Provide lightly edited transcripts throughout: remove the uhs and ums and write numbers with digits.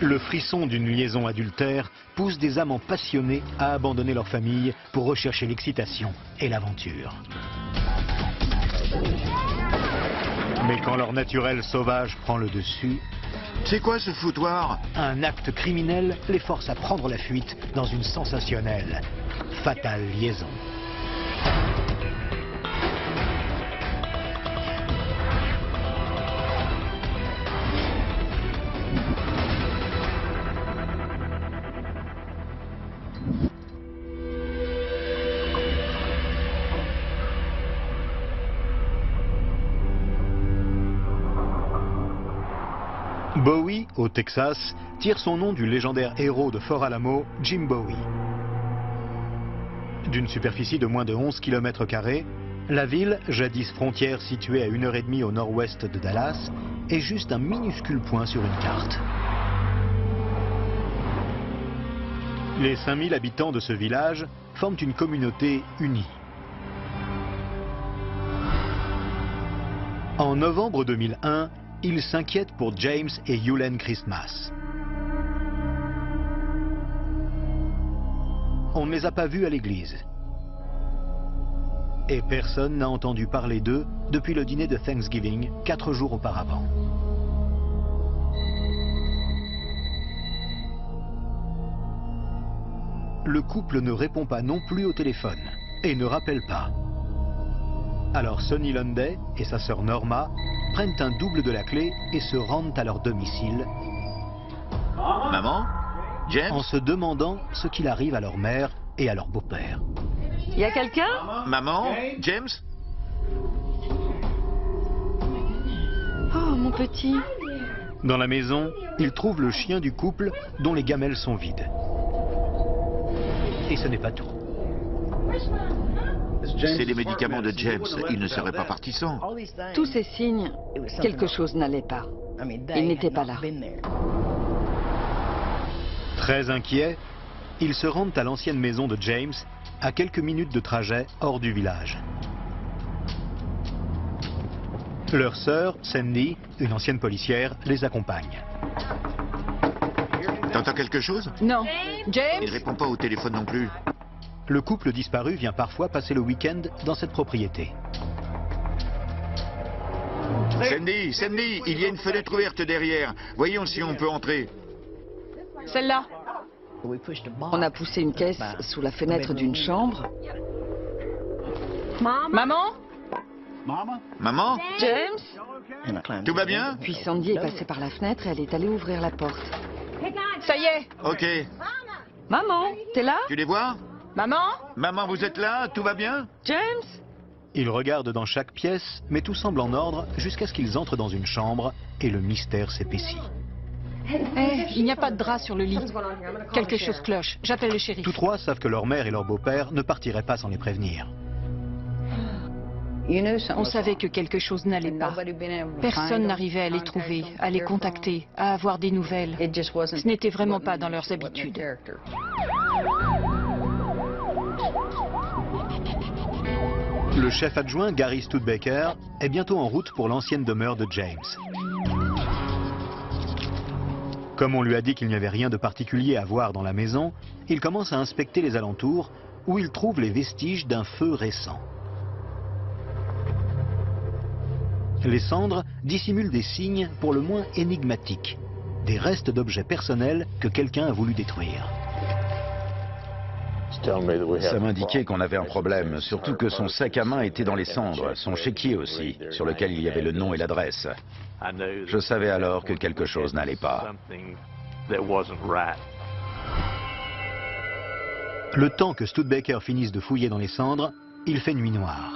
Le frisson d'une liaison adultère pousse des amants passionnés à abandonner leur famille pour rechercher l'excitation et l'aventure. Mais quand leur naturel sauvage prend le dessus, C'est quoi ce foutoir? un acte criminel les force à prendre la fuite dans une sensationnelle, fatale liaison. Bowie, au Texas, tire son nom du légendaire héros de Fort Alamo, Jim Bowie. D'une superficie de moins de 11 km², la ville, jadis frontière située à 1h30 au nord-ouest de Dallas, est juste un minuscule point sur une carte. Les 5000 habitants de ce village forment une communauté unie. En novembre 2001, ils s'inquiètent pour James et Yulen Christmas. On ne les a pas vus à l'église. Et personne n'a entendu parler d'eux depuis le dîner de Thanksgiving, 4 jours auparavant. Le couple ne répond pas non plus au téléphone et ne rappelle pas. Alors Sonny Lunday et sa sœur Norma prennent un double de la clé et se rendent à leur domicile Maman? James? en se demandant ce qu'il arrive à leur mère et à leur beau-père. Y a quelqu'un? Maman? James? Oh, mon petit. Dans la maison, ils trouvent le chien du couple dont les gamelles sont vides. Et ce n'est pas tout. C'est les médicaments de James. Il ne serait pas parti sans. Tous ces signes, quelque chose n'allait pas. Il n'était pas là. Très inquiets, ils se rendent à l'ancienne maison de James, à quelques minutes de trajet hors du village. Leur sœur, Sandy, une ancienne policière, les accompagne. T'entends quelque chose? Non. James? Il répond pas au téléphone non plus. Le couple disparu vient parfois passer le week-end dans cette propriété. Sandy, Sandy, il y a une fenêtre ouverte derrière. Voyons si on peut entrer. Celle-là. On a poussé une caisse sous la fenêtre d'une chambre. Maman? Maman? James? Tout va bien? Puis Sandy est passée par la fenêtre et elle est allée ouvrir la porte. Ça y est. Ok. Maman, t'es là? Tu les vois? Maman? Maman, vous êtes là? Tout va bien? James? Ils regardent dans chaque pièce, mais tout semble en ordre jusqu'à ce qu'ils entrent dans une chambre et le mystère s'épaissit. Il n'y a pas de drap sur le lit. Quelque chose cloche. J'appelle le shérif. Tous trois savent que leur mère et leur beau-père ne partiraient pas sans les prévenir. On savait que quelque chose n'allait pas. Personne n'arrivait à les trouver, à les contacter, à avoir des nouvelles. Ce n'était vraiment pas dans leurs habitudes. Le chef adjoint Gary Studebaker est bientôt en route pour l'ancienne demeure de James. Comme on lui a dit qu'il n'y avait rien de particulier à voir dans la maison, il commence à inspecter les alentours où il trouve les vestiges d'un feu récent. Les cendres dissimulent des signes pour le moins énigmatiques, des restes d'objets personnels que quelqu'un a voulu détruire. Ça m'indiquait qu'on avait un problème, surtout que son sac à main était dans les cendres, son chéquier aussi, sur lequel il y avait le nom et l'adresse. Je savais alors que quelque chose n'allait pas. Le temps que Studebaker finisse de fouiller dans les cendres, il fait nuit noire.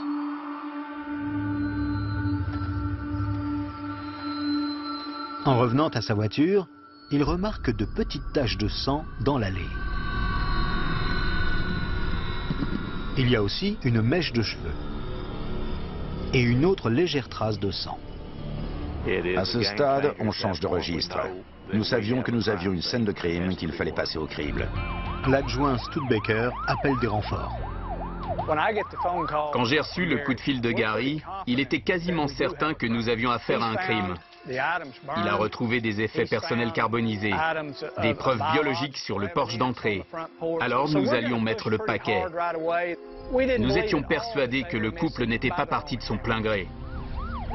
En revenant à sa voiture, il remarque de petites taches de sang dans l'allée. Il y a aussi une mèche de cheveux et une autre légère trace de sang. À ce stade, on change de registre. Nous savions que nous avions une scène de crime qu'il fallait passer au crible. L'adjoint Studebaker appelle des renforts. Quand j'ai reçu le coup de fil de Gary, il était quasiment certain que nous avions affaire à un crime. Il a retrouvé des effets personnels carbonisés, des preuves biologiques sur le porche d'entrée. Alors nous allions mettre le paquet. Nous étions persuadés que le couple n'était pas parti de son plein gré.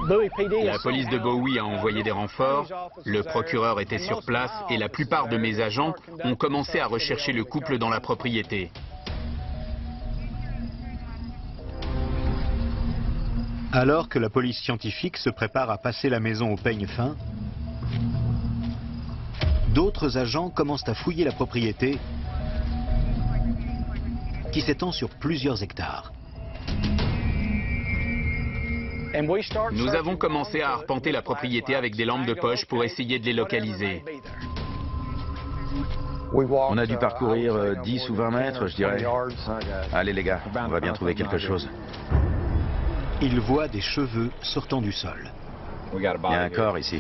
La police de Bowie a envoyé des renforts, le procureur était sur place et la plupart de mes agents ont commencé à rechercher le couple dans la propriété. Alors que la police scientifique se prépare à passer la maison au peigne fin, d'autres agents commencent à fouiller la propriété qui s'étend sur plusieurs hectares. Nous avons commencé à arpenter la propriété avec des lampes de poche pour essayer de les localiser. On a dû parcourir 10 ou 20 mètres, je dirais. Allez les gars, on va bien trouver quelque chose. Ils voient des cheveux sortant du sol. Il y a un corps ici.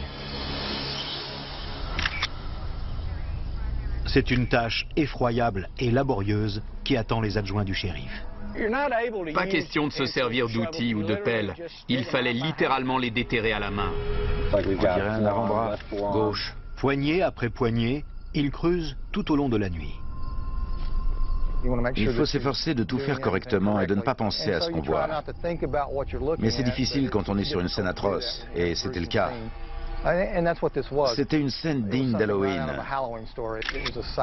C'est une tâche effroyable et laborieuse qui attend les adjoints du shérif. Pas question de se servir d'outils ou de pelles. Il fallait littéralement les déterrer à la main. On dirait un avant-bras gauche. Poignée après poignée, ils creusent tout au long de la nuit. Il faut s'efforcer de tout faire correctement et de ne pas penser à ce qu'on voit. Mais c'est difficile quand on est sur une scène atroce, et c'était le cas. C'était une scène digne d'Halloween.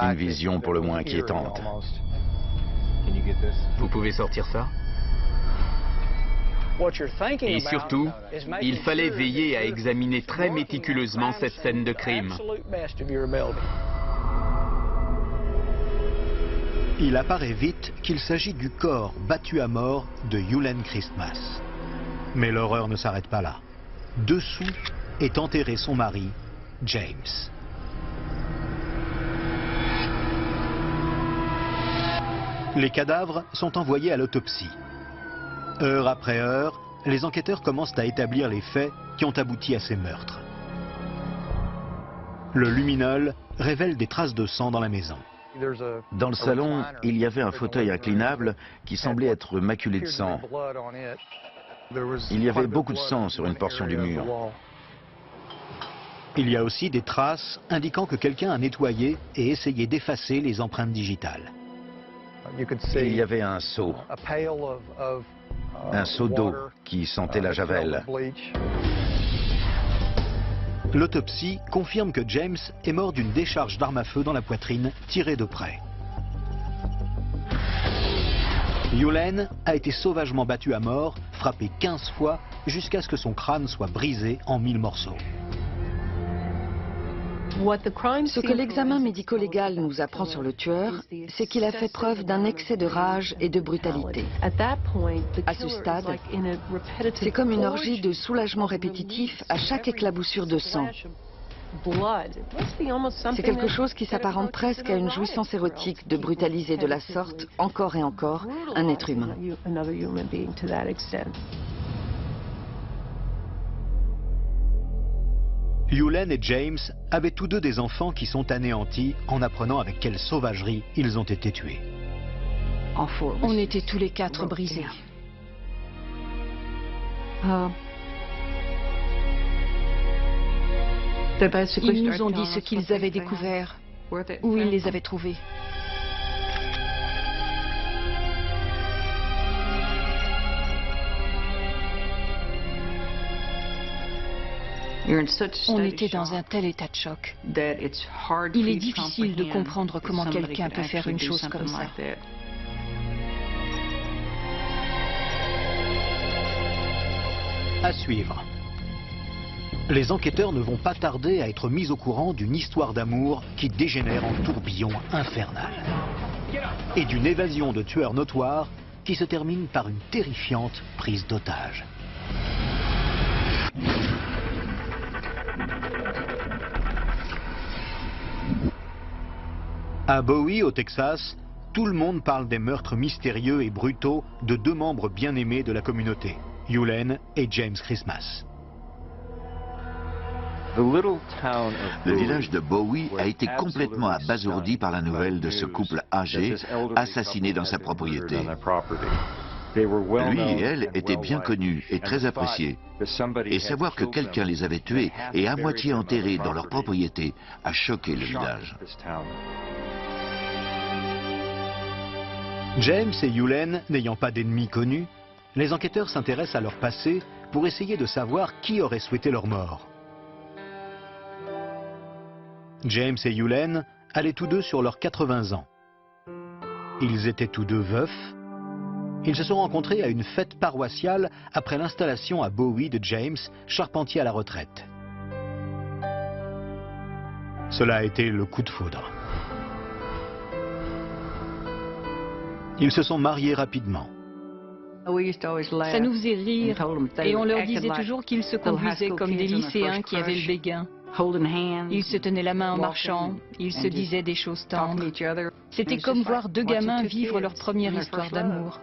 Une vision pour le moins inquiétante. Vous pouvez sortir ça? Et surtout, il fallait veiller à examiner très méticuleusement cette scène de crime. Il apparaît vite qu'il s'agit du corps battu à mort de Yulen Christmas. Mais l'horreur ne s'arrête pas là. Dessous est enterré son mari, James. Les cadavres sont envoyés à l'autopsie. Heure après heure, les enquêteurs commencent à établir les faits qui ont abouti à ces meurtres. Le luminol révèle des traces de sang dans la maison. Dans le salon, il y avait un fauteuil inclinable qui semblait être maculé de sang. Il y avait beaucoup de sang sur une portion du mur. Il y a aussi des traces indiquant que quelqu'un a nettoyé et essayé d'effacer les empreintes digitales. Et il y avait un seau d'eau qui sentait la javel. L'autopsie confirme que James est mort d'une décharge d'arme à feu dans la poitrine, tirée de près. Yulen a été sauvagement battu à mort, frappé 15 fois, jusqu'à ce que son crâne soit brisé en 1000 morceaux. Ce que l'examen médico-légal nous apprend sur le tueur, c'est qu'il a fait preuve d'un excès de rage et de brutalité. À ce stade, c'est comme une orgie de soulagement répétitif à chaque éclaboussure de sang. C'est quelque chose qui s'apparente presque à une jouissance érotique de brutaliser de la sorte, encore et encore, un être humain. Yulen et James avaient tous deux des enfants qui sont anéantis en apprenant avec quelle sauvagerie ils ont été tués. On était tous les quatre brisés. Ils nous ont dit ce qu'ils avaient découvert, où ils les avaient trouvés. On était dans un tel état de choc. Il est difficile de comprendre comment quelqu'un peut faire une chose comme ça. À suivre. Les enquêteurs ne vont pas tarder à être mis au courant d'une histoire d'amour qui dégénère en tourbillon infernal. Et d'une évasion de tueurs notoires qui se termine par une terrifiante prise d'otage. À Bowie, au Texas, tout le monde parle des meurtres mystérieux et brutaux de deux membres bien-aimés de la communauté, Yulen et James Christmas. Le village de Bowie a été complètement abasourdi par la nouvelle de ce couple âgé assassiné dans sa propriété. Lui et elle étaient bien connus et très appréciés. Et savoir que quelqu'un les avait tués et à moitié enterrés dans leur propriété a choqué le village. James et Yulen n'ayant pas d'ennemis connus, les enquêteurs s'intéressent à leur passé pour essayer de savoir qui aurait souhaité leur mort. James et Yulen allaient tous deux sur leurs 80 ans. Ils étaient tous deux veufs. Ils se sont rencontrés à une fête paroissiale après l'installation à Bowie de James, charpentier à la retraite. Cela a été le coup de foudre. Ils se sont mariés rapidement. Ça nous faisait rire et on leur disait toujours qu'ils se conduisaient comme des lycéens qui avaient le béguin. Ils se tenaient la main en marchant, ils se disaient des choses tendres. C'était comme voir deux gamins vivre leur première histoire d'amour.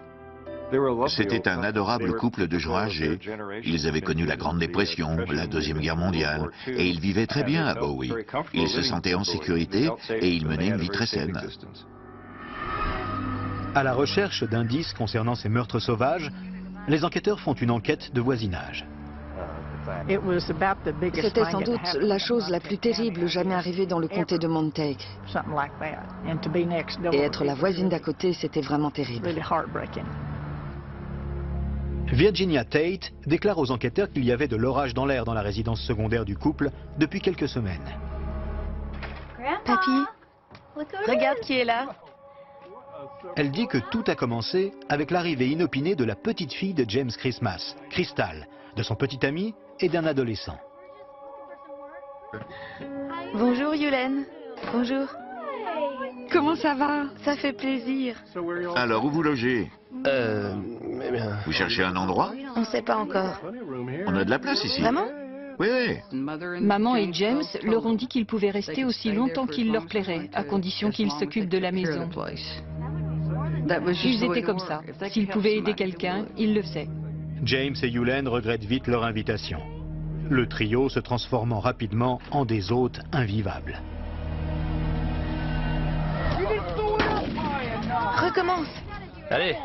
C'était un adorable couple de gens âgés. Ils avaient connu la Grande Dépression, la Deuxième Guerre mondiale, et ils vivaient très bien à Bowie. Ils se sentaient en sécurité et ils menaient une vie très saine. À la recherche d'indices concernant ces meurtres sauvages, les enquêteurs font une enquête de voisinage. C'était sans doute la chose la plus terrible jamais arrivée dans le comté de Montague. Et être la voisine d'à côté, c'était vraiment terrible. Virginia Tate déclare aux enquêteurs qu'il y avait de l'orage dans l'air dans la résidence secondaire du couple depuis quelques semaines. Papy, regarde qui est là. Elle dit que tout a commencé avec l'arrivée inopinée de la petite fille de James Christmas, Crystal, de son petit ami et d'un adolescent. Bonjour Yulen. Bonjour. Comment ça va? Ça fait plaisir. Alors, où vous logez? Vous cherchez un endroit? On ne sait pas encore. On a de la place ici. Vraiment? Oui, oui. Maman et James leur ont dit qu'ils pouvaient rester aussi longtemps qu'il leur plairait, à condition qu'ils s'occupent de la maison. Ils étaient comme ça. S'ils pouvaient aider quelqu'un, ils le faisaient. James et Yulen regrettent vite leur invitation. Le trio se transformant rapidement en des hôtes invivables. Recommence. Allez.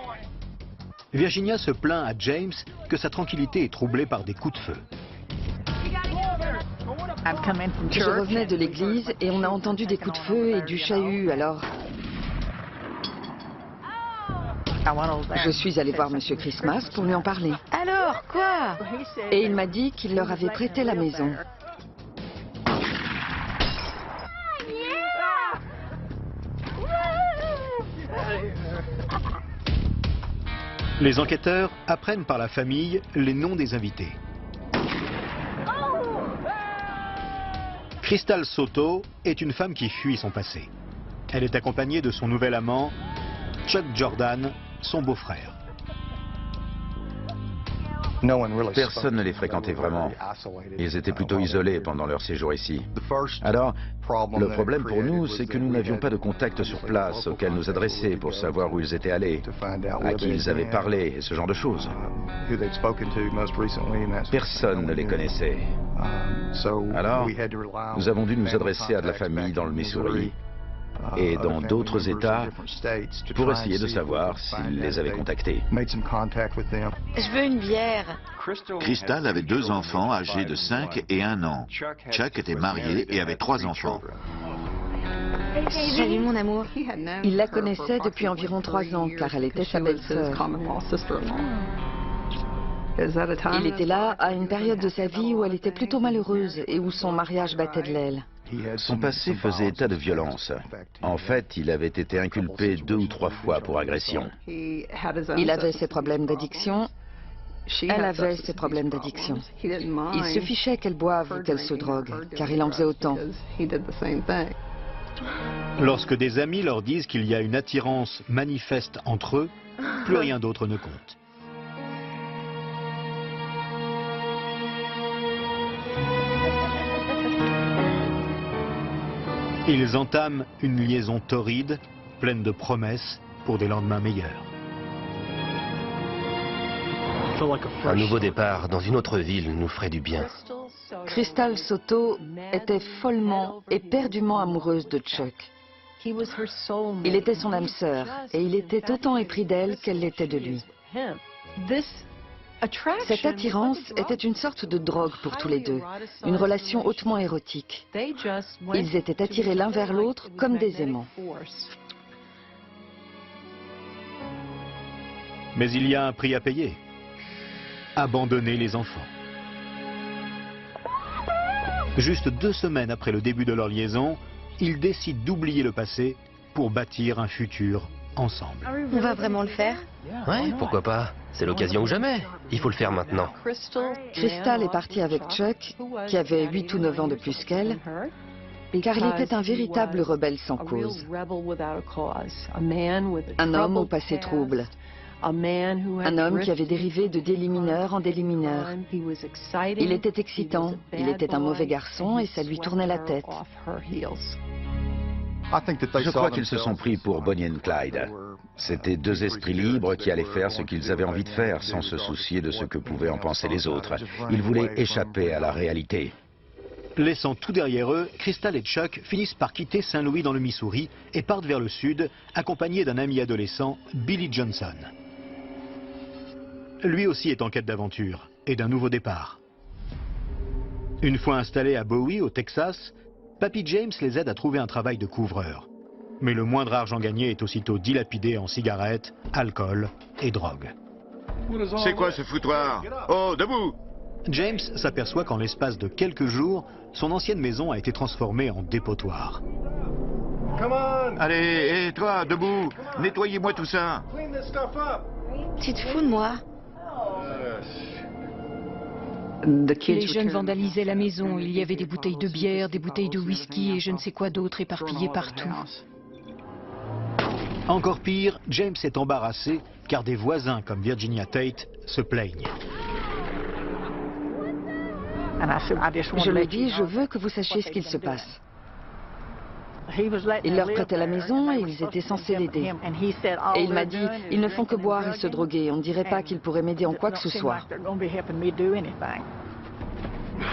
Virginia se plaint à James que sa tranquillité est troublée par des coups de feu. Je revenais de l'église et on a entendu des coups de feu et du chahut, alors... Je suis allée voir Monsieur Christmas pour lui en parler. Alors, quoi? Et il m'a dit qu'il leur avait prêté la maison. Les enquêteurs apprennent par la famille les noms des invités. Crystal Soto est une femme qui fuit son passé. Elle est accompagnée de son nouvel amant, Chuck Jordan, son beau-frère. Personne ne les fréquentait vraiment. Ils étaient plutôt isolés pendant leur séjour ici. Alors, le problème pour nous, c'est que nous n'avions pas de contact sur place auquel nous adresser pour savoir où ils étaient allés, à qui ils avaient parlé et ce genre de choses. Personne ne les connaissait. Alors, nous avons dû nous adresser à de la famille dans le Missouri et dans d'autres États pour essayer de savoir s'ils les avaient contactés. Je veux une bière. Crystal avait 2 enfants âgés de 5 et 1 an. Chuck était marié et avait 3 enfants. Salut mon amour. Il la connaissait depuis environ 3 ans, car elle était sa belle-sœur. Il était là à une période de sa vie où elle était plutôt malheureuse et où son mariage battait de l'aile. Son passé faisait état de violence. En fait, il avait été inculpé 2 ou 3 fois pour agression. Il avait ses problèmes d'addiction. Elle avait ses problèmes d'addiction. Il se fichait qu'elle boive ou qu'elle se drogue, car il en faisait autant. Lorsque des amis leur disent qu'il y a une attirance manifeste entre eux, plus rien d'autre ne compte. Ils entament une liaison torride, pleine de promesses pour des lendemains meilleurs. Un nouveau départ dans une autre ville nous ferait du bien. Crystal Soto était follement, éperdument amoureuse de Chuck. Il était son âme sœur et il était autant épris d'elle qu'elle l'était de lui. Cette attirance était une sorte de drogue pour tous les deux, une relation hautement érotique. Ils étaient attirés l'un vers l'autre comme des aimants. Mais il y a un prix à payer. Abandonner les enfants. Juste 2 semaines après le début de leur liaison, ils décident d'oublier le passé pour bâtir un futur ensemble. On va vraiment le faire? Ouais, pourquoi pas? C'est l'occasion ou jamais. Il faut le faire maintenant. Crystal est partie avec Chuck, qui avait 8 ou 9 ans de plus qu'elle, car il était un véritable rebelle sans cause. Un homme au passé trouble. Un homme qui avait dérivé de délimineur en délimineur. Il était excitant, il était un mauvais garçon et ça lui tournait la tête. Je crois qu'ils se sont pris pour Bonnie et Clyde. C'étaient 2 esprits libres qui allaient faire ce qu'ils avaient envie de faire sans se soucier de ce que pouvaient en penser les autres. Ils voulaient échapper à la réalité. Laissant tout derrière eux, Crystal et Chuck finissent par quitter Saint-Louis dans le Missouri et partent vers le sud, accompagnés d'un ami adolescent, Billy Johnson. Lui aussi est en quête d'aventure et d'un nouveau départ. Une fois installés à Bowie, au Texas, Papy James les aide à trouver un travail de couvreur. Mais le moindre argent gagné est aussitôt dilapidé en cigarettes, alcool et drogue. C'est quoi ce foutoir? Oh, debout! James s'aperçoit qu'en l'espace de quelques jours, son ancienne maison a été transformée en dépotoir. Allez, et toi, debout! Nettoyez-moi tout ça! Tu te fous de moi? Les jeunes vandalisaient la maison. Il y avait des bouteilles de bière, des bouteilles de whisky et je ne sais quoi d'autre éparpillées partout. Encore pire, James est embarrassé car des voisins comme Virginia Tate se plaignent. Je lui dis, je veux que vous sachiez ce qu'il se passe. Il leur prêtait la maison et ils étaient censés l'aider. Et il m'a dit, ils ne font que boire et se droguer. On ne dirait pas qu'ils pourraient m'aider en quoi que ce soit.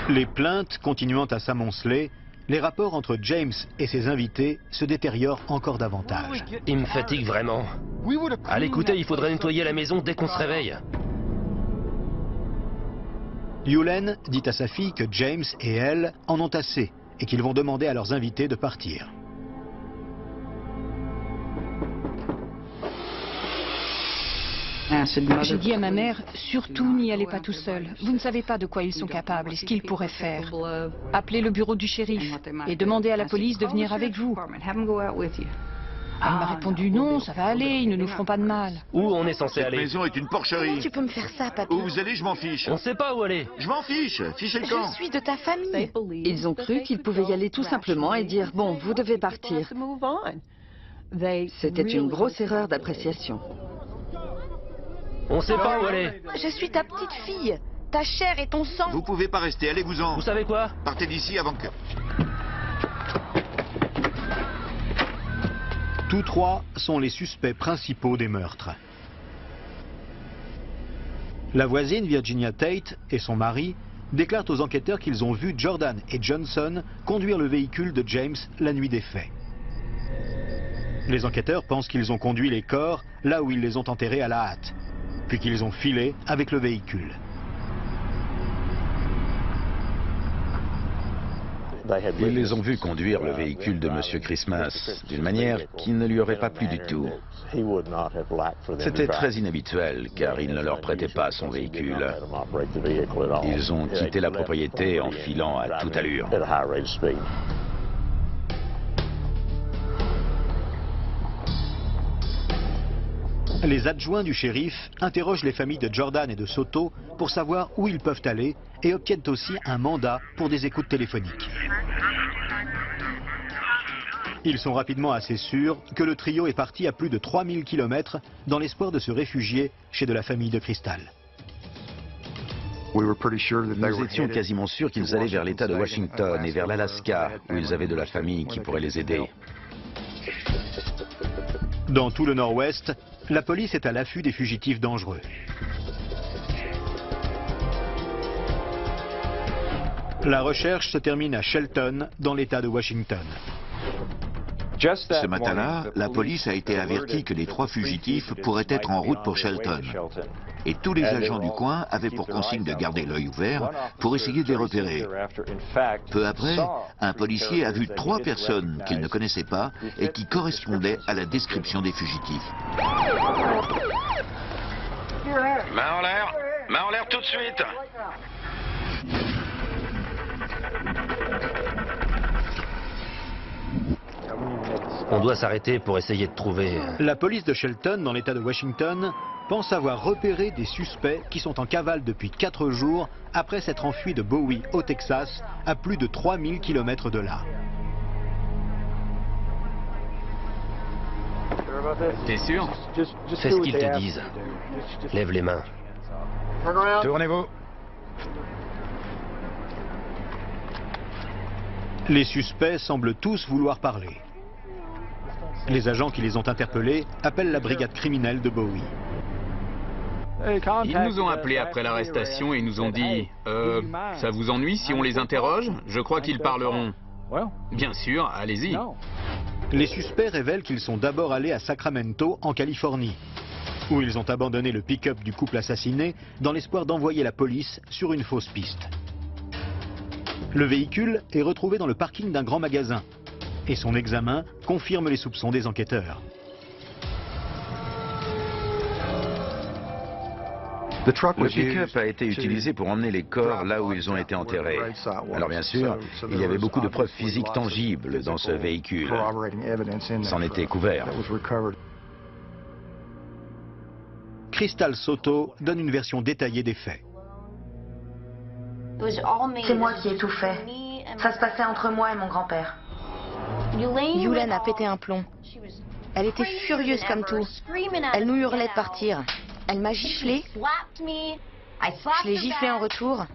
Les plaintes continuant à s'amonceler, les rapports entre James et ses invités se détériorent encore davantage. Il me fatigue vraiment. À l'écouter, il faudrait nettoyer la maison dès qu'on se réveille. Yulen dit à sa fille que James et elle en ont assez et qu'ils vont demander à leurs invités de partir. J'ai dit à ma mère, surtout n'y allez pas tout seul. Vous ne savez pas de quoi ils sont capables et ce qu'ils pourraient faire. Appelez le bureau du shérif et demandez à la police de venir avec vous. Elle m'a répondu non, ça va aller, ils ne nous feront pas de mal. Où on est censé Cette aller? maison est une porcherie. Comment tu peux me faire ça, papy? Où vous allez, je m'en fiche. On sait pas où aller. Je m'en fiche. Fichez le camp. Je suis de ta famille. Ils ont cru qu'ils pouvaient y aller tout simplement et dire, bon, vous devez partir. C'était une grosse erreur d'appréciation. On sait pas où aller. Je suis ta petite fille, ta chair et ton sang. Vous pouvez pas rester, allez-vous-en. Vous savez quoi? Partez d'ici avant que... Tous 3 sont les suspects principaux des meurtres. La voisine Virginia Tate et son mari déclarent aux enquêteurs qu'ils ont vu Jordan et Johnson conduire le véhicule de James la nuit des faits. Les enquêteurs pensent qu'ils ont conduit les corps là où ils les ont enterrés à la hâte, puis qu'ils ont filé avec le véhicule. Ils les ont vus conduire le véhicule de M. Christmas d'une manière qui ne lui aurait pas plu du tout. C'était très inhabituel car il ne leur prêtait pas son véhicule. Ils ont quitté la propriété en filant à toute allure. Les adjoints du shérif interrogent les familles de Jordan et de Soto pour savoir où ils peuvent aller et obtiennent aussi un mandat pour des écoutes téléphoniques. Ils sont rapidement assez sûrs que le trio est parti à plus de 3000 km dans l'espoir de se réfugier chez de la famille de Crystal. Nous étions quasiment sûrs qu'ils allaient vers l'État de Washington et vers l'Alaska, où ils avaient de la famille qui pourrait les aider. Dans tout le nord-ouest, la police est à l'affût des fugitifs dangereux. La recherche se termine à Shelton, dans l'État de Washington. Ce matin-là, la police a été avertie que les 3 fugitifs pourraient être en route pour Shelton. Et tous les agents du coin avaient pour consigne de garder l'œil ouvert pour essayer de les repérer. Peu après, un policier a vu 3 personnes qu'il ne connaissait pas et qui correspondaient à la description des fugitifs. Main en l'air tout de suite. On doit s'arrêter pour essayer de trouver... La police de Shelton, dans l'État de Washington, pense avoir repéré des suspects qui sont en cavale depuis 4 jours après s'être enfuis de Bowie, au Texas, à plus de 3000 km de là. T'es sûr? Fais ce qu'ils te disent. Lève les mains. Tournez-vous. Les suspects semblent tous vouloir parler. Les agents qui les ont interpellés appellent la brigade criminelle de Bowie. Ils nous ont appelés après l'arrestation et nous ont dit « Ça vous ennuie si on les interroge? Je crois qu'ils parleront. » Bien sûr, allez-y. Les suspects révèlent qu'ils sont d'abord allés à Sacramento, en Californie, où ils ont abandonné le pick-up du couple assassiné dans l'espoir d'envoyer la police sur une fausse piste. Le véhicule est retrouvé dans le parking d'un grand magasin et son examen confirme les soupçons des enquêteurs. Le pick-up a été utilisé pour emmener les corps là où ils ont été enterrés. Alors bien sûr, il y avait beaucoup de preuves physiques tangibles dans ce véhicule. C'en était couvert. Crystal Soto donne une version détaillée des faits. C'est moi qui ai tout fait. Ça se passait entre moi et mon grand-père. Yulen a pété un plomb. Elle était furieuse comme tout. Elle nous hurlait de partir. Elle m'a giflé. Je l'ai giflé en retour.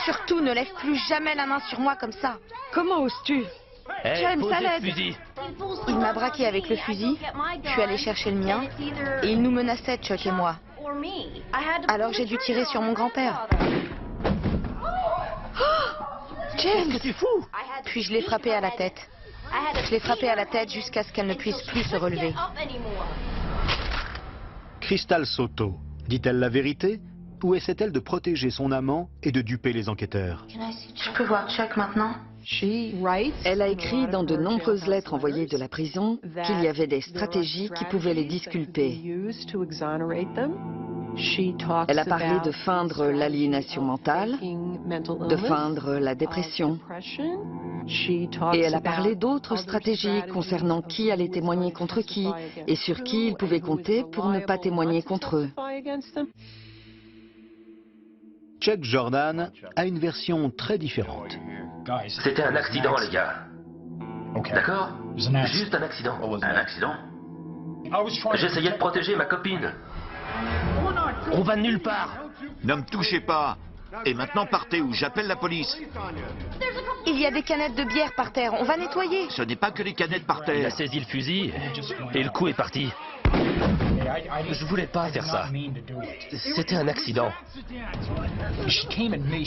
Surtout, ne lève plus jamais la main sur moi comme ça. Comment oses-tu? James, à l'aide. Il m'a braqué avec le fusil. Je suis allée chercher le mien. Et il nous menaçait, Chuck et moi. Alors j'ai dû tirer sur mon grand-père. James, Qu'est-ce que tu fous? Puis je l'ai frappé à la tête. Je l'ai frappé à la tête jusqu'à ce qu'elle ne puisse plus se relever. Crystal Soto, dit-elle la vérité ou essaie-t-elle de protéger son amant et de duper les enquêteurs? Je peux voir Chuck maintenant? Elle a écrit dans de nombreuses lettres envoyées de la prison qu'il y avait des stratégies qui pouvaient les disculper. Elle a parlé de feindre l'aliénation mentale, de feindre la dépression. Et elle a parlé d'autres stratégies concernant qui allait témoigner contre qui et sur qui ils pouvaient compter pour ne pas témoigner contre eux. Chuck Jordan a une version très différente. C'était un accident, les gars. D'accord? Juste un accident. Un accident? J'essayais de protéger ma copine. On va nulle part. Ne me touchez pas. Et maintenant partez ou j'appelle la police. Il y a des canettes de bière par terre. On va nettoyer. Ce n'est pas que les canettes par Il a terre. saisi le fusil et le coup est parti. Je voulais pas faire ça. C'était un accident.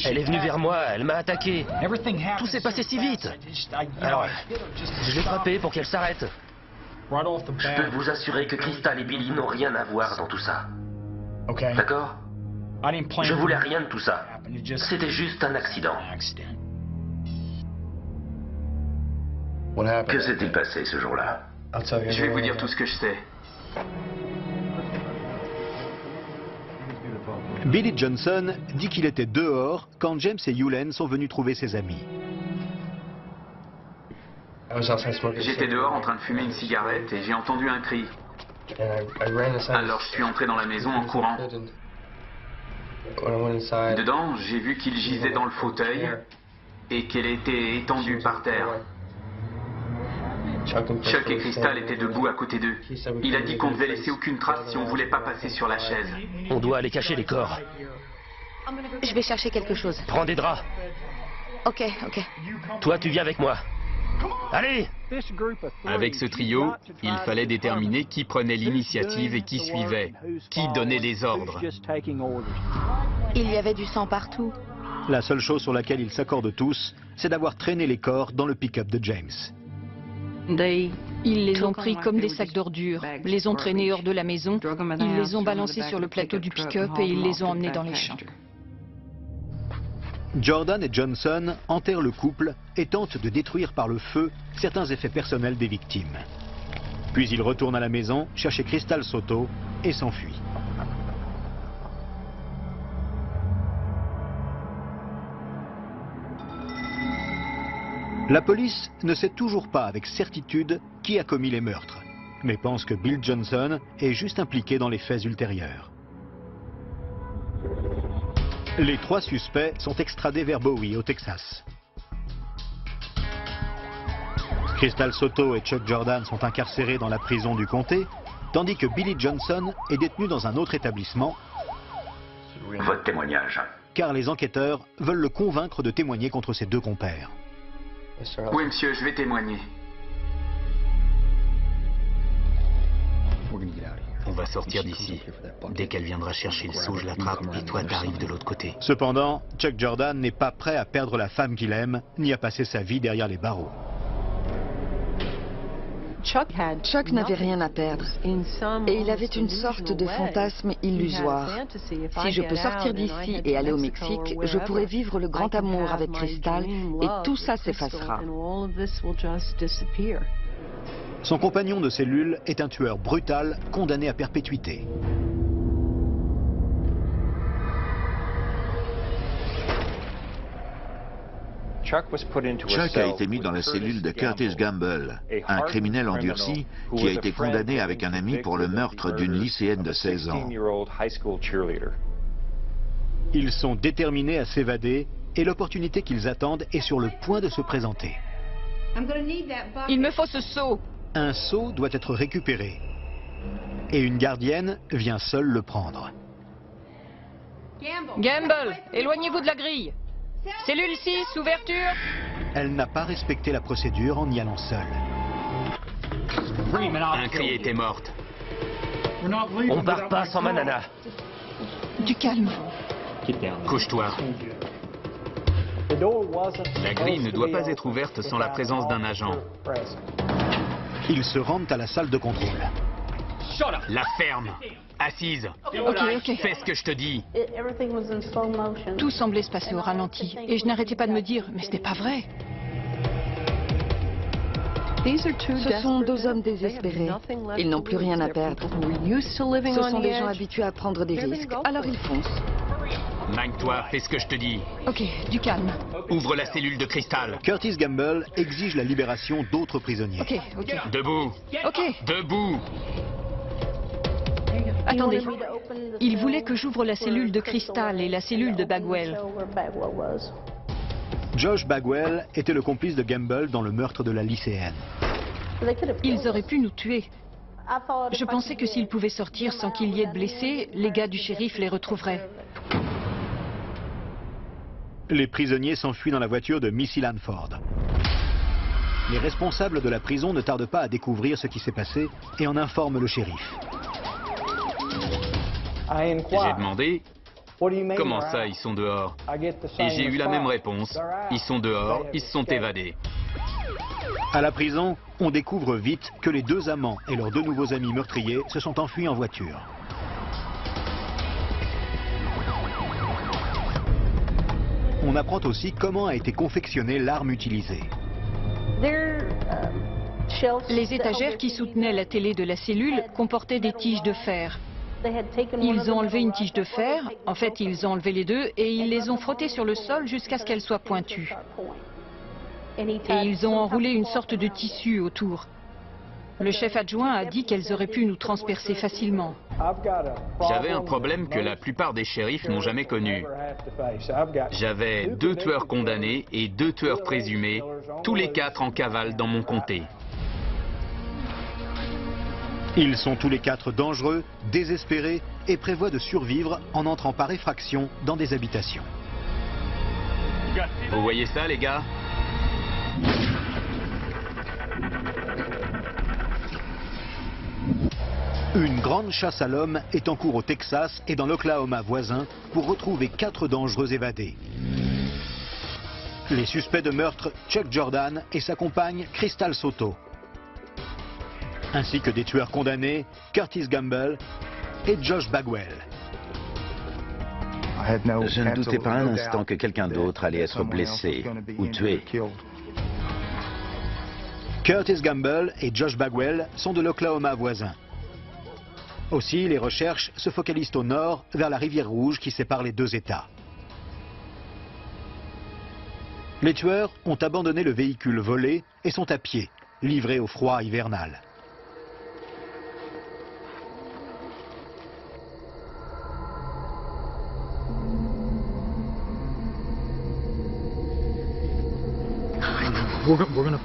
Elle est venue vers moi, elle m'a attaqué. Tout s'est passé si vite. Alors, je l'ai frappée pour qu'elle s'arrête. Je peux vous assurer que Crystal et Billy n'ont rien à voir dans tout ça. D'accord? Je voulais rien de tout ça. C'était juste un accident. Que s'est-il passé ce jour-là? Je vais vous dire tout ce que je sais. Billy Johnson dit qu'il était dehors quand James et Yulen sont venus trouver ses amis. J'étais dehors en train de fumer une cigarette et j'ai entendu un cri. Alors je suis entré dans la maison en courant. Dedans, j'ai vu qu'il gisait dans le fauteuil et qu'elle était étendue par terre. Chuck et Crystal étaient debout à côté d'eux. Il a dit qu'on ne devait laisser aucune trace si on ne voulait pas passer sur la chaise. On doit aller cacher les corps. Je vais chercher quelque chose. Prends des draps. Ok. Toi, tu viens avec moi. Allez! Avec ce trio, il fallait déterminer qui prenait l'initiative et qui suivait, qui donnait les ordres. Il y avait du sang partout. La seule chose sur laquelle ils s'accordent tous, c'est d'avoir traîné les corps dans le pick-up de James. Ils les ont pris comme des sacs d'ordures, les ont traînés hors de la maison, ils les ont balancés sur le plateau du pick-up et ils les ont emmenés dans les champs. Jordan et Johnson enterrent le couple et tentent de détruire par le feu certains effets personnels des victimes. Puis ils retournent à la maison, chercher Crystal Soto et s'enfuient. La police ne sait toujours pas avec certitude qui a commis les meurtres, mais pense que Bill Johnson est juste impliqué dans les faits ultérieurs. Les 3 suspects sont extradés vers Bowie, au Texas. Crystal Soto et Chuck Jordan sont incarcérés dans la prison du comté, tandis que Billy Johnson est détenu dans un autre établissement. Votre témoignage. Car les enquêteurs veulent le convaincre de témoigner contre ses 2 compères. Oui, monsieur, je vais témoigner. On va sortir d'ici. Dès qu'elle viendra chercher le seau, je l'attrape et toi, t'arrives de l'autre côté. Cependant, Chuck Jordan n'est pas prêt à perdre la femme qu'il aime, ni à passer sa vie derrière les barreaux. Chuck n'avait rien à perdre et il avait une sorte de fantasme illusoire. Si je peux sortir d'ici et aller au Mexique, je pourrai vivre le grand amour avec Crystal et tout ça s'effacera. Son compagnon de cellule est un tueur brutal condamné à perpétuité. Chuck a été mis dans la cellule de Curtis Gamble, un criminel endurci qui a été condamné avec un ami pour le meurtre d'une lycéenne de 16 ans. Ils sont déterminés à s'évader et l'opportunité qu'ils attendent est sur le point de se présenter. Il me faut ce seau. Un seau doit être récupéré et une gardienne vient seule le prendre. Gamble, éloignez-vous de la grille. Cellule 6, ouverture. Elle n'a pas respecté la procédure en y allant seule. Un cri était morte. On part pas sans Manana. Du calme. Couche-toi. La grille ne doit pas être ouverte sans la présence d'un agent. Ils se rendent à la salle de contrôle. La ferme. Assise. Ok. Fais ce que je te dis. Tout semblait se passer au ralenti et je n'arrêtais pas de me dire, mais ce n'est pas vrai. Ce sont 2 hommes désespérés. Ils n'ont plus rien à perdre. Ce sont des gens habitués à prendre des risques, alors ils foncent. Magne-toi, fais ce que je te dis. Ok, du calme. Ouvre la cellule de cristal. Curtis Gamble exige la libération d'autres prisonniers. Ok. Debout. Ok. Debout. Attendez. Il voulait que j'ouvre la cellule de cristal et la cellule de Bagwell. Josh Bagwell était le complice de Gamble dans le meurtre de la lycéenne. Ils auraient pu nous tuer. Je pensais que s'ils pouvaient sortir sans qu'il y ait de blessés, les gars du shérif les retrouveraient. Les prisonniers s'enfuient dans la voiture de Missy Lanford. Les responsables de la prison ne tardent pas à découvrir ce qui s'est passé et en informent le shérif. J'ai demandé, comment ça, ils sont dehors? Et j'ai eu la même réponse, ils sont dehors, ils se sont évadés. À la prison, on découvre vite que les 2 amants et leurs 2 nouveaux amis meurtriers se sont enfuis en voiture. On apprend aussi comment a été confectionnée l'arme utilisée. Les étagères qui soutenaient la télé de la cellule comportaient des tiges de fer. Ils ont enlevé une tige de fer, en fait ils ont enlevé les 2 et ils les ont frottées sur le sol jusqu'à ce qu'elles soient pointues. Et ils ont enroulé une sorte de tissu autour. Le chef adjoint a dit qu'elles auraient pu nous transpercer facilement. J'avais un problème que la plupart des shérifs n'ont jamais connu. J'avais 2 tueurs condamnés et 2 tueurs présumés, tous les 4 en cavale dans mon comté. Ils sont tous les 4 dangereux, désespérés et prévoient de survivre en entrant par effraction dans des habitations. Vous voyez ça, les gars? Une grande chasse à l'homme est en cours au Texas et dans l'Oklahoma voisin pour retrouver 4 dangereux évadés. Les suspects de meurtre, Chuck Jordan et sa compagne Crystal Soto. ainsi que des tueurs condamnés, Curtis Gamble et Josh Bagwell. Je ne doutais pas un instant que quelqu'un d'autre allait être blessé ou tué. Curtis Gamble et Josh Bagwell sont de l'Oklahoma voisin. Aussi, les recherches se focalisent au nord, vers la rivière Rouge qui sépare les deux États. Les tueurs ont abandonné le véhicule volé et sont à pied, livrés au froid hivernal.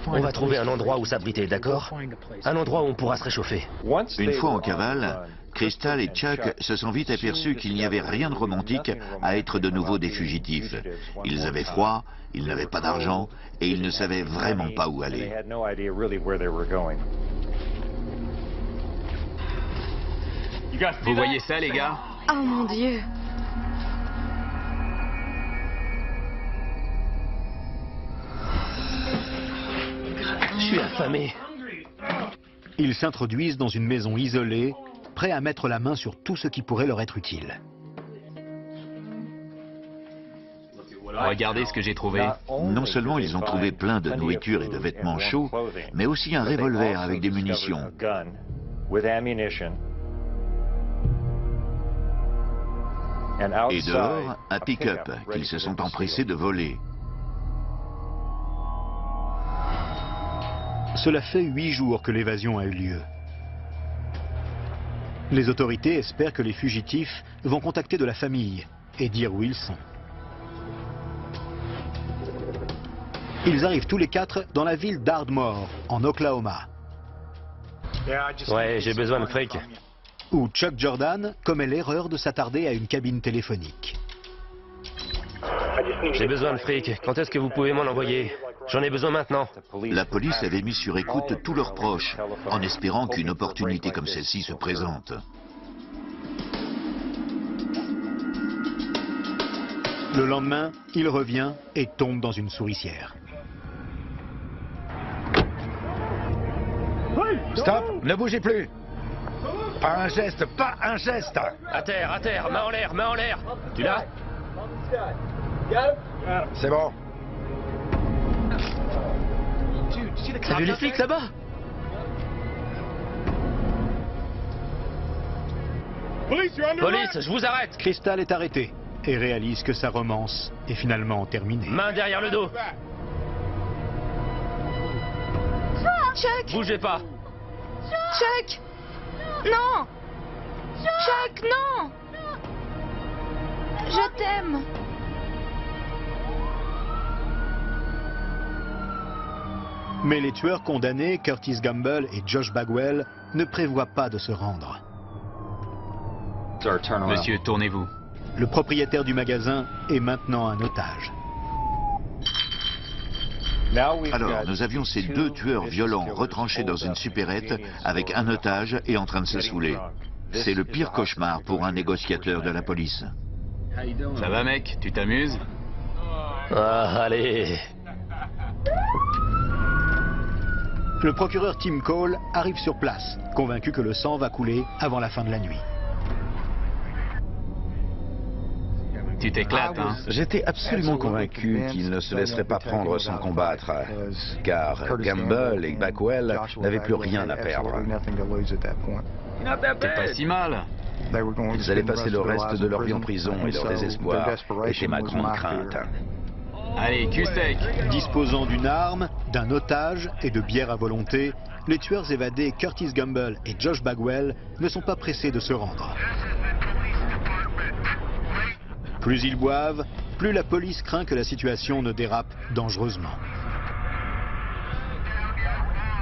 On va trouver un endroit où s'abriter, d'accord? Un endroit où on pourra se réchauffer. Une fois en cavale, Crystal et Chuck se sont vite aperçus qu'il n'y avait rien de romantique à être de nouveau des fugitifs. Ils avaient froid, ils n'avaient pas d'argent et ils ne savaient vraiment pas où aller. Vous voyez ça, les gars? Oh mon Dieu! Je suis affamé. Ils s'introduisent dans une maison isolée, prêts à mettre la main sur tout ce qui pourrait leur être utile. Regardez ce que j'ai trouvé. Non seulement ils ont trouvé plein de nourriture et de vêtements chauds, mais aussi un revolver avec des munitions. Et dehors, un pick-up qu'ils se sont empressés de voler. Cela fait 8 jours que l'évasion a eu lieu. Les autorités espèrent que les fugitifs vont contacter de la famille et dire où ils sont. Ils arrivent tous les quatre dans la ville d'Ardmore, en Oklahoma. Ouais, j'ai besoin de fric. Où Chuck Jordan commet l'erreur de s'attarder à une cabine téléphonique. J'ai besoin de fric. Quand est-ce que vous pouvez m'en envoyer? J'en ai besoin maintenant. La police avait mis sur écoute tous leurs proches, en espérant qu'une opportunité comme celle-ci se présente. Le lendemain, il revient et tombe dans une souricière. Stop! Ne bougez plus! Pas un geste, pas un geste! À terre, main en l'air, main en l'air! Tu l'as? C'est bon. T'as vu les flics là-bas? Police, je vous arrête! Crystal est arrêté et réalise que sa romance est finalement terminée. Main derrière le dos! Chuck! Bougez pas! Chuck! Non! Chuck, non! Je t'aime! Mais les tueurs condamnés, Curtis Gamble et Josh Bagwell, ne prévoient pas de se rendre. Monsieur, tournez-vous. Le propriétaire du magasin est maintenant un otage. Alors, nous avions ces deux tueurs violents retranchés dans une supérette avec un otage et en train de se saouler. C'est le pire cauchemar pour un négociateur de la police. Ça va, mec? Tu t'amuses? Ah, allez! Le procureur Tim Cole arrive sur place, convaincu que le sang va couler avant la fin de la nuit. Tu t'éclates, hein? J'étais absolument convaincu qu'il ne se laisserait pas prendre sans combattre, car Gamble et Bagwell n'avaient plus rien à perdre. C'est pas si mal. Ils allaient passer le reste de leur vie en prison et leur désespoir était ma grande crainte. Allez, cul sec. Disposant d'une arme, d'un otage et de bière à volonté, les tueurs évadés Curtis Gamble et Josh Bagwell ne sont pas pressés de se rendre. Plus ils boivent, plus la police craint que la situation ne dérape dangereusement.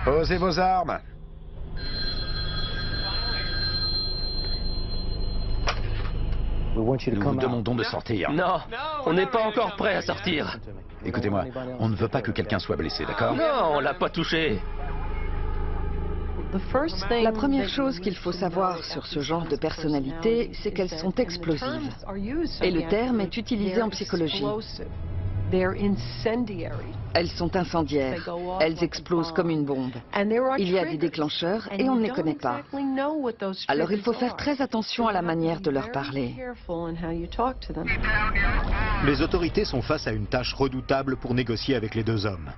Posez vos armes! Nous vous demandons de sortir. Non, on n'est pas encore prêt à sortir. Écoutez-moi, on ne veut pas que quelqu'un soit blessé, d'accord? Non, on l'a pas touché. La première chose qu'il faut savoir sur ce genre de personnalités, c'est qu'elles sont explosives. Et le terme est utilisé en psychologie. Elles sont incendiaires. Elles explosent comme une bombe. Il y a des déclencheurs et on ne les connaît pas. Alors il faut faire très attention à la manière de leur parler. Les autorités sont face à une tâche redoutable pour négocier avec les deux hommes.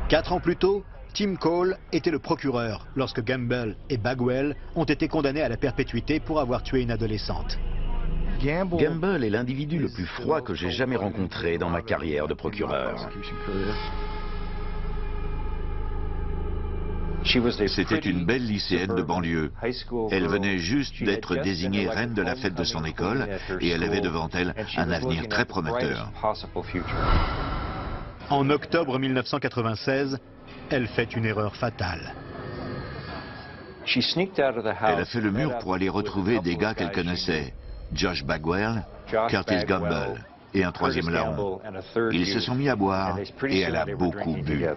4 ans plus tôt, Tim Cole était le procureur lorsque Gamble et Bagwell ont été condamnés à la perpétuité pour avoir tué une adolescente. Gamble est l'individu le plus froid que j'ai jamais rencontré dans ma carrière de procureur. C'était une belle lycéenne de banlieue. Elle venait juste d'être désignée reine de la fête de son école et elle avait devant elle un avenir très prometteur. En octobre 1996, elle fait une erreur fatale. Elle a fait le mur pour aller retrouver des gars qu'elle connaissait, Josh Bagwell, Curtis Gamble et un troisième larron. Ils se sont mis à boire et elle a beaucoup bu.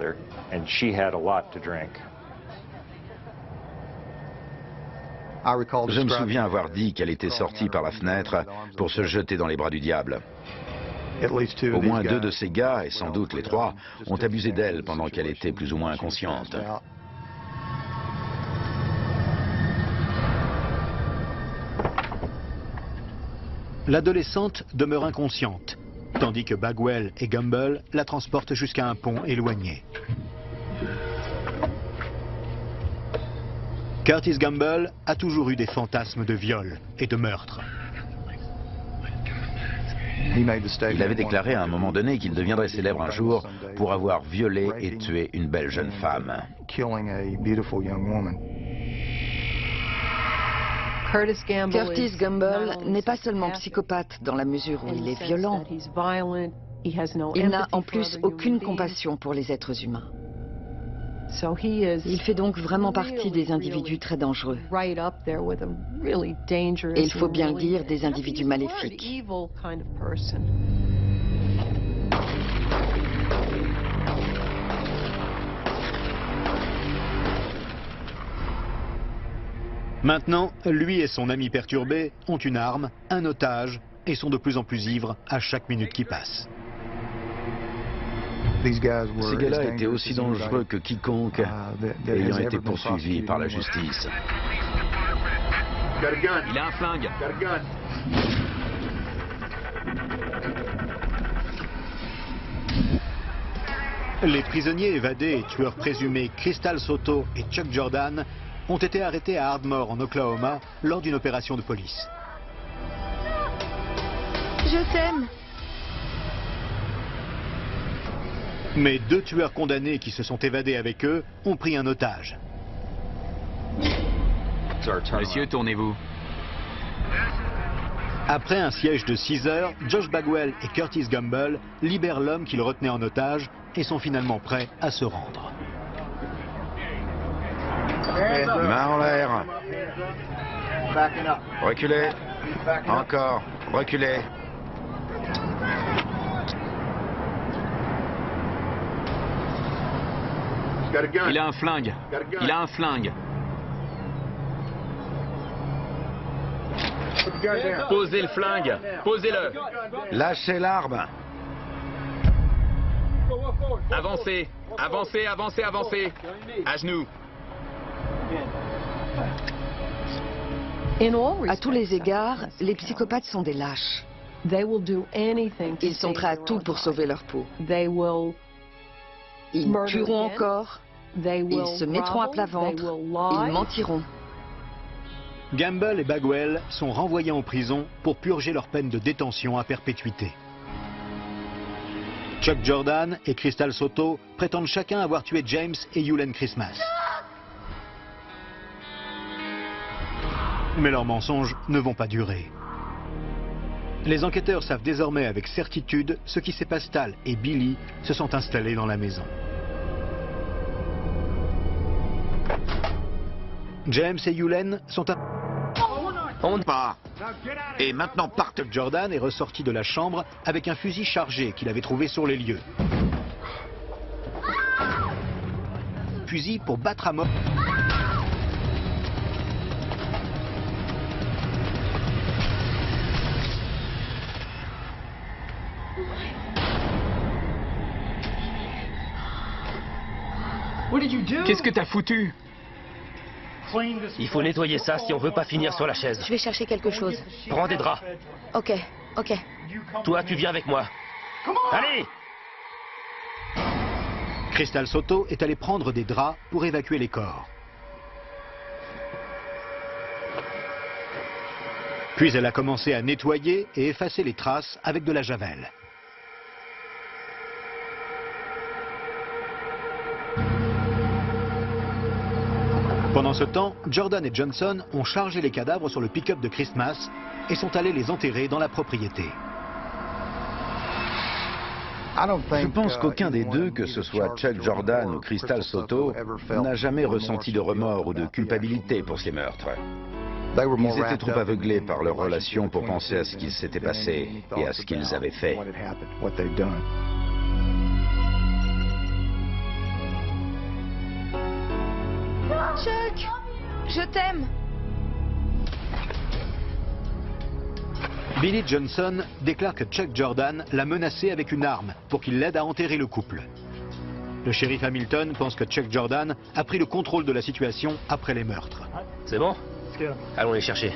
Je me souviens avoir dit qu'elle était sortie par la fenêtre pour se jeter dans les bras du diable. Au moins 2 de ces gars, et sans doute les 3, ont abusé d'elle pendant qu'elle était plus ou moins inconsciente. L'adolescente demeure inconsciente, tandis que Bagwell et Gamble la transportent jusqu'à un pont éloigné. Curtis Gamble a toujours eu des fantasmes de viol et de meurtre. Il avait déclaré à un moment donné qu'il deviendrait célèbre un jour pour avoir violé et tué une belle jeune femme. Curtis Gamble n'est pas seulement psychopathe dans la mesure où il est violent. Il n'a en plus aucune compassion pour les êtres humains. Il fait donc vraiment partie des individus très dangereux. Et il faut bien le dire, des individus maléfiques. Maintenant, lui et son ami perturbé ont une arme, un otage, et sont de plus en plus ivres à chaque minute qui passe. Ces gars-là étaient aussi dangereux que quiconque ayant été poursuivi par la justice. Il a un flingue. Les prisonniers évadés et tueurs présumés Crystal Soto et Chuck Jordan ont été arrêtés à Ardmore en Oklahoma lors d'une opération de police. Je t'aime. Mais 2 tueurs condamnés qui se sont évadés avec eux ont pris un otage. Monsieur, tournez-vous. Après un siège de 6 heures, Josh Bagwell et Curtis Gamble libèrent l'homme qu'ils retenaient en otage et sont finalement prêts à se rendre. Main en l'air. Reculez. Encore. Reculez. Il a un flingue. Il a un flingue. Posez le flingue. Posez-le. Lâchez l'arme. Avancez. Avancez, avancez, avancez. À genoux. À tous les égards, les psychopathes sont des lâches. Ils sont prêts à tout pour sauver leur peau. Ils tueront encore, ils se mettront à plat ventre, ils mentiront. Gamble et Bagwell sont renvoyés en prison pour purger leur peine de détention à perpétuité. Chuck Jordan et Crystal Soto prétendent chacun avoir tué James et Yulen Christmas. Mais leurs mensonges ne vont pas durer. Les enquêteurs savent désormais avec certitude ce qui fait Pascal et Billy se sont installés dans la maison. James et Yulen sont à... On ne part. Et maintenant partez. Jordan est ressorti de la chambre avec un fusil chargé qu'il avait trouvé sur les lieux. Fusil pour battre à mort. Qu'est-ce que t'as foutu? Il faut nettoyer ça si on veut pas finir sur la chaise. Je vais chercher quelque chose. Prends des draps. Ok, ok. Toi, tu viens avec moi. Allez! Crystal Soto est allé prendre des draps pour évacuer les corps. Puis elle a commencé à nettoyer et effacer les traces avec de la javel. Pendant ce temps, Jordan et Johnson ont chargé les cadavres sur le pick-up de Christmas et sont allés les enterrer dans la propriété. Je pense qu'aucun des deux, que ce soit Chuck Jordan ou Crystal Soto, n'a jamais ressenti de remords ou de culpabilité pour ces meurtres. Ils étaient trop aveuglés par leur relation pour penser à ce qu'il s'était passé et à ce qu'ils avaient fait. Chuck, je t'aime. Billy Johnson déclare que Chuck Jordan l'a menacé avec une arme pour qu'il l'aide à enterrer le couple. Le shérif Hamilton pense que Chuck Jordan a pris le contrôle de la situation après les meurtres. C'est bon? Allons les chercher.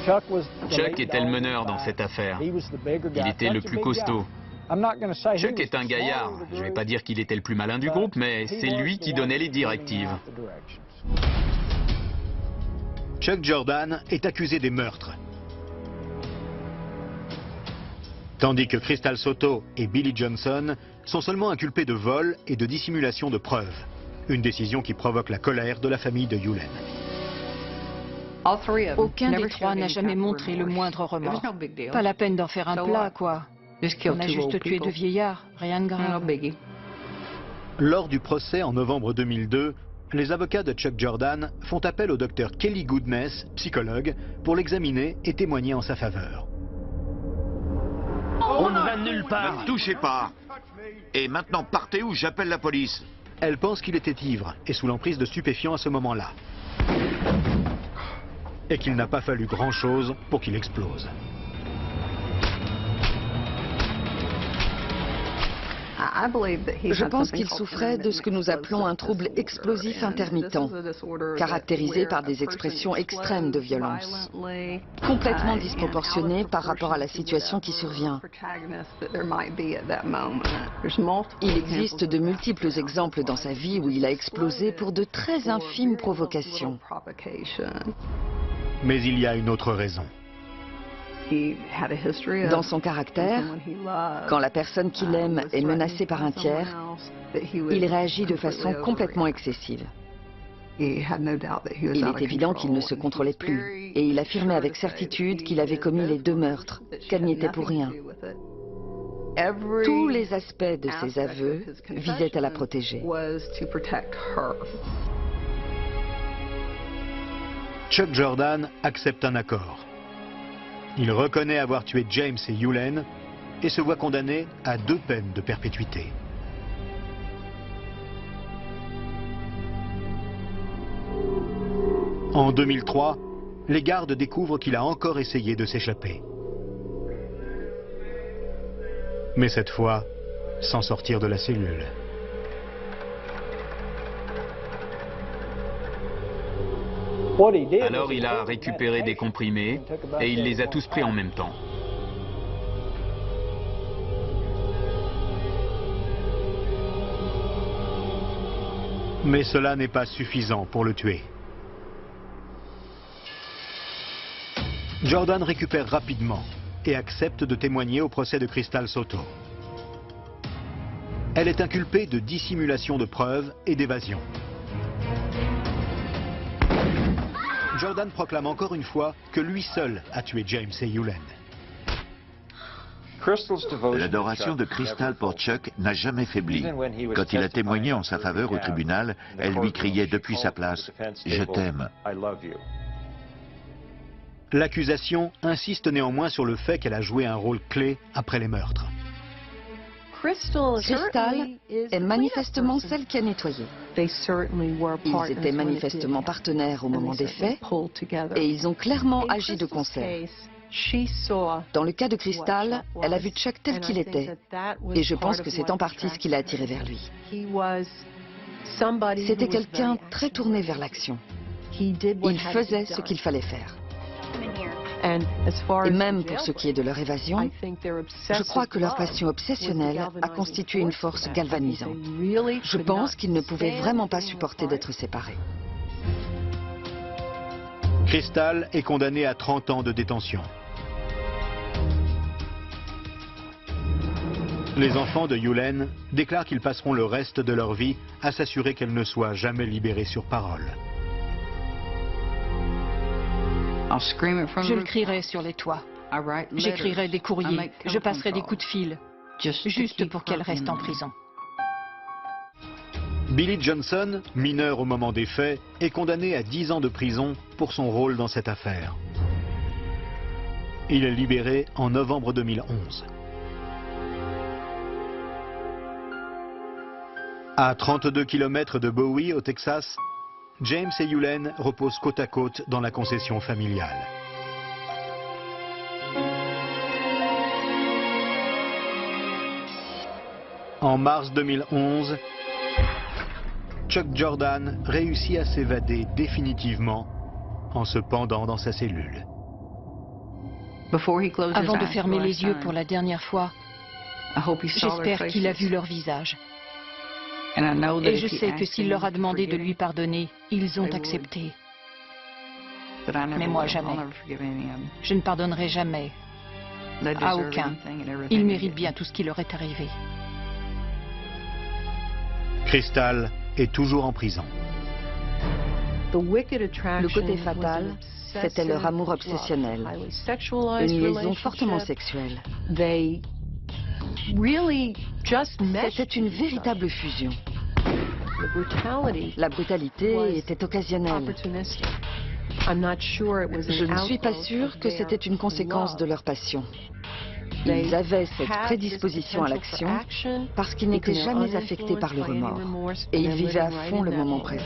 Chuck était le meneur dans cette affaire. Il était le plus costaud. Chuck est un gaillard. Je ne vais pas dire qu'il était le plus malin du groupe, mais c'est lui qui donnait les directives. Chuck Jordan est accusé des meurtres. Tandis que Crystal Soto et Billy Johnson sont seulement inculpés de vol et de dissimulation de preuves. Une décision qui provoque la colère de la famille de Yulen. Aucun des trois n'a jamais montré le moindre remords. Pas la peine d'en faire un plat, quoi. On a juste tué deux vieillards, rien de grave. Lors du procès en novembre 2002, les avocats de Chuck Jordan font appel au docteur Kelly Goodness, psychologue, pour l'examiner et témoigner en sa faveur. On ne va nulle part. Ne me touchez pas. Et maintenant, partez ou j'appelle la police. Elle pense qu'il était ivre et sous l'emprise de stupéfiants à ce moment-là. Et qu'il n'a pas fallu grand-chose pour qu'il explose. Je pense qu'il souffrait de ce que nous appelons un trouble explosif intermittent, caractérisé par des expressions extrêmes de violence, complètement disproportionnées par rapport à la situation qui survient. Il existe de multiples exemples dans sa vie où il a explosé pour de très infimes provocations. Mais il y a une autre raison. Dans son caractère, quand la personne qu'il aime est menacée par un tiers, il réagit de façon complètement excessive. Il est évident qu'il ne se contrôlait plus, et il affirmait avec certitude qu'il avait commis les deux meurtres, qu'elle n'y était pour rien. Tous les aspects de ses aveux visaient à la protéger. Chuck Jordan accepte un accord. Il reconnaît avoir tué James et Yulen et se voit condamné à 2 peines de perpétuité. En 2003, les gardes découvrent qu'il a encore essayé de s'échapper. Mais cette fois, sans sortir de la cellule. Alors il a récupéré des comprimés et il les a tous pris en même temps. Mais cela n'est pas suffisant pour le tuer. Jordan récupère rapidement et accepte de témoigner au procès de Crystal Soto. Elle est inculpée de dissimulation de preuves et d'évasion. Jordan proclame encore une fois que lui seul a tué James et Yulen. L'adoration de Crystal pour Chuck n'a jamais faibli. Quand il a témoigné en sa faveur au tribunal, elle lui criait depuis sa place « Je t'aime ». L'accusation insiste néanmoins sur le fait qu'elle a joué un rôle clé après les meurtres. Crystal est manifestement celle qui a nettoyé. Ils étaient manifestement partenaires au moment des faits et ils ont clairement agi de concert. Dans le cas de Crystal, elle a vu Chuck tel qu'il était et je pense que c'est en partie ce qui l'a attiré vers lui. C'était quelqu'un très tourné vers l'action. Il faisait ce qu'il fallait faire. Et même pour ce qui est de leur évasion, je crois que leur passion obsessionnelle a constitué une force galvanisante. Je pense qu'ils ne pouvaient vraiment pas supporter d'être séparés. Crystal est condamnée à 30 ans de détention. Les enfants de Yulen déclarent qu'ils passeront le reste de leur vie à s'assurer qu'elle ne soit jamais libérée sur parole. Je le crierai sur les toits. J'écrirai des courriers. Je passerai des coups de fil. Juste pour qu'elle reste en prison. Billy Johnson, mineur au moment des faits, est condamné à 10 ans de prison pour son rôle dans cette affaire. Il est libéré en novembre 2011. À 32 km de Bowie, au Texas, James et Yulen reposent côte à côte dans la concession familiale. En mars 2011, Chuck Jordan réussit à s'évader définitivement en se pendant dans sa cellule. Avant de fermer les yeux pour la dernière fois, j'espère qu'il a vu leur visage. Et je sais que s'il leur a demandé de lui pardonner, ils ont accepté. Mais moi, jamais. Je ne pardonnerai jamais à aucun. Ils méritent bien tout ce qui leur est arrivé. Crystal est toujours en prison. Le côté fatal, c'était leur amour obsessionnel, une liaison fortement sexuelle. C'était une véritable fusion. La brutalité était occasionnelle. Je ne suis pas sûre que c'était une conséquence de leur passion. Ils avaient cette prédisposition à l'action parce qu'ils n'étaient jamais affectés par le remords et ils vivaient à fond le moment présent.